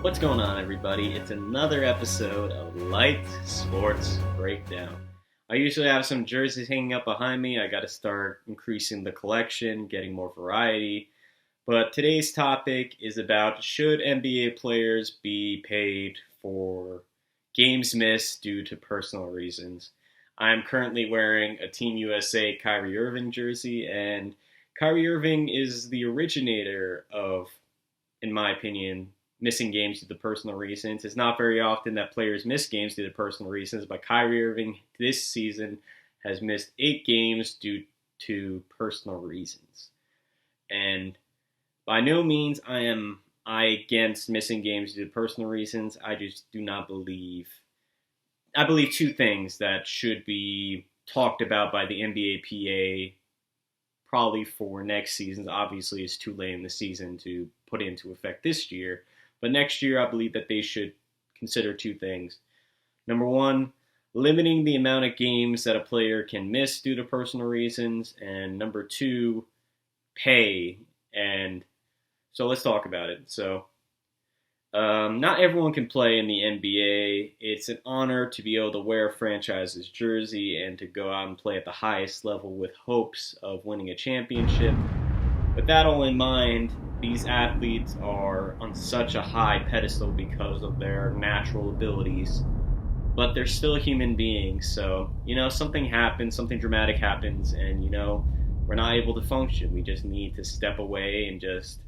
What's going on, everybody? It's another episode of Light Sports Breakdown. I usually have some jerseys hanging up behind me. I got to start increasing the collection, getting more variety. But today's topic is about should NBA players be paid for games missed due to personal reasons. I'm currently wearing a Team USA Kyrie Irving jersey, and Kyrie Irving is the originator of, in my opinion, missing games due to personal reasons. It's not very often that players miss games due to personal reasons, but Kyrie Irving this season has missed 8 games due to personal reasons. And by no means am I against missing games due to personal reasons. I just do not believe. I believe two things that should be talked about by the NBAPA probably for next season. Obviously, it's too late in the season to put into effect this year. But next year, I believe that they should consider two things. Number one, limiting the amount of games that a player can miss due to personal reasons. And number two, pay. And so let's talk about it. So, not everyone can play in the NBA. It's an honor to be able to wear a franchise's jersey and to go out and play at the highest level with hopes of winning a championship. With that all in mind, these athletes are on such a high pedestal because of their natural abilities, but they're still human beings. So, something happens, something dramatic happens, and, we're not able to function. We just need to step away and just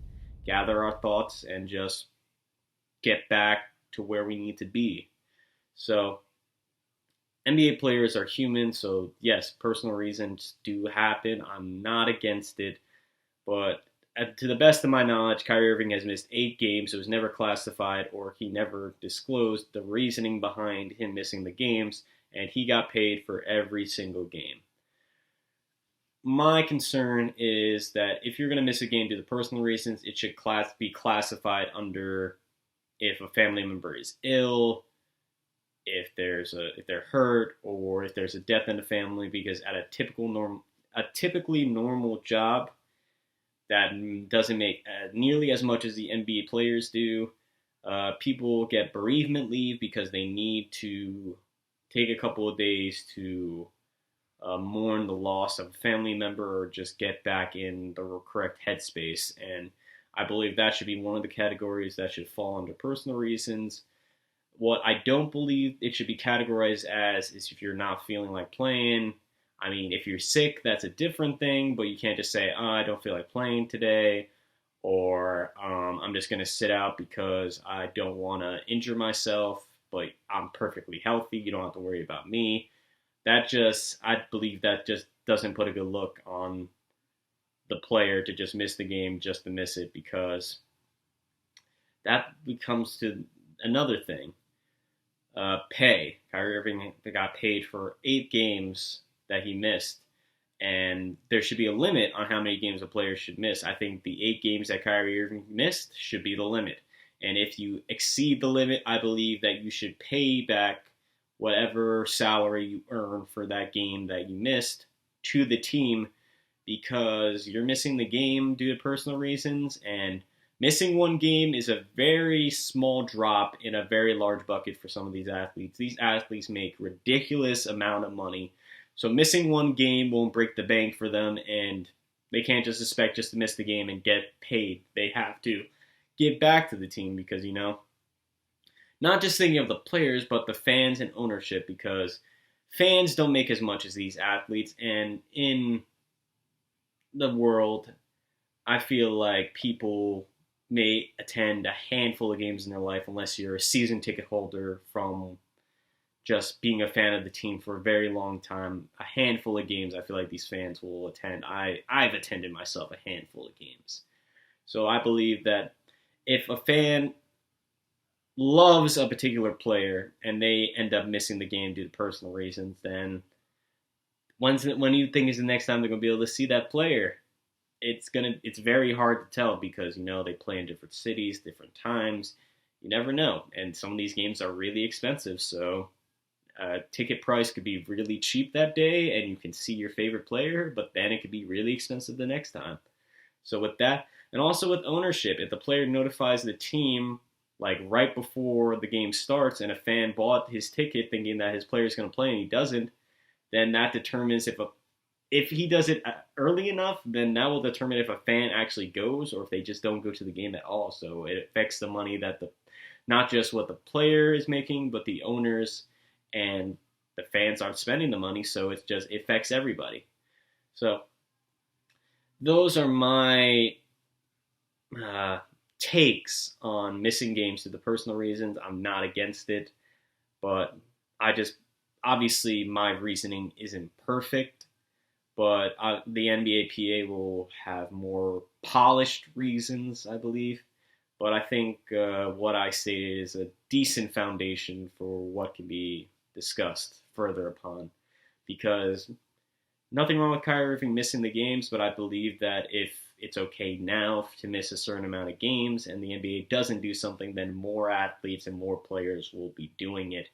gather our thoughts and just get back to where we need to be. So, NBA players are human, so yes, personal reasons do happen. I'm not against it, but to the best of my knowledge, Kyrie Irving has missed 8 games. It was never classified, or he never disclosed the reasoning behind him missing the games, and he got paid for every single game. My concern is that if you're going to miss a game due to personal reasons, it should be classified under if a family member is ill, if they're hurt, or if there's a death in the family. Because at a typically normal job that doesn't make nearly as much as the NBA players do, people get bereavement leave because they need to take a couple of days to mourn the loss of a family member or just get back in the correct headspace. And I believe that should be one of the categories that should fall under personal reasons. What I don't believe it should be categorized as is if you're not feeling like playing. I mean, if you're sick, that's a different thing, but you can't just say, I don't feel like playing today, or I'm just going to sit out because I don't want to injure myself, but I'm perfectly healthy. You don't have to worry about me. I believe that just doesn't put a good look on the player to just miss the game just to miss it, because that becomes to another thing. Pay. Kyrie Irving got paid for 8 games that he missed, and there should be a limit on how many games a player should miss. I think the 8 games that Kyrie Irving missed should be the limit, and if you exceed the limit, I believe that you should pay back whatever salary you earn for that game that you missed to the team, because you're missing the game due to personal reasons, and missing 1 game is a very small drop in a very large bucket for some of these athletes. These athletes make ridiculous amount of money. So missing 1 game won't break the bank for them, and they can't just expect just to miss the game and get paid. They have to give back to the team because, not just thinking of the players, but the fans and ownership, because fans don't make as much as these athletes. And in the world, I feel like people may attend a handful of games in their life unless you're a season ticket holder from just being a fan of the team for a very long time. A handful of games I feel like these fans will attend. I've attended myself a handful of games. So I believe that if a fan loves a particular player and they end up missing the game due to personal reasons, then when do you think is the next time they're going to be able to see that player? It's very hard to tell because, they play in different cities, different times. You never know. And some of these games are really expensive, so ticket price could be really cheap that day and you can see your favorite player, but then it could be really expensive the next time. So with that, and also with ownership, if the player notifies the team like right before the game starts and a fan bought his ticket thinking that his player is going to play and he doesn't, then that determines if he does it early enough, then that will determine if a fan actually goes or if they just don't go to the game at all. So it affects the money that the not just what the player is making, but the owners and the fans aren't spending the money. So it affects everybody. So those are my uh, takes on missing games due to personal reasons. I'm not against it, but I just obviously my reasoning isn't perfect. But the NBAPA will have more polished reasons, I believe. But I think what I say is a decent foundation for what can be discussed further upon. Because nothing wrong with Kyrie Irving missing the games, but I believe that if it's okay now to miss a certain amount of games and the NBA doesn't do something, then more athletes and more players will be doing it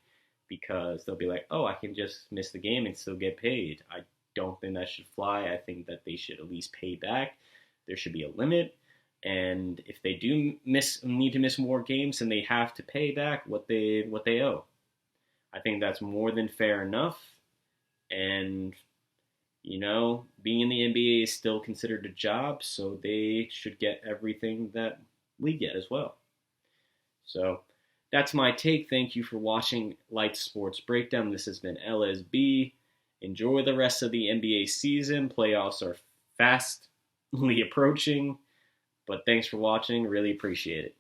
because they'll be like, oh, I can just miss the game and still get paid. I don't think that should fly. I think that they should at least pay back. There should be a limit. And if they do need to miss more games, then they have to pay back what they owe. I think that's more than fair enough. And being in the NBA is still considered a job, so they should get everything that we get as well. So that's my take. Thank you for watching Light Sports Breakdown. This has been LSB. Enjoy the rest of the NBA season. Playoffs are fastly approaching, but thanks for watching. Really appreciate it.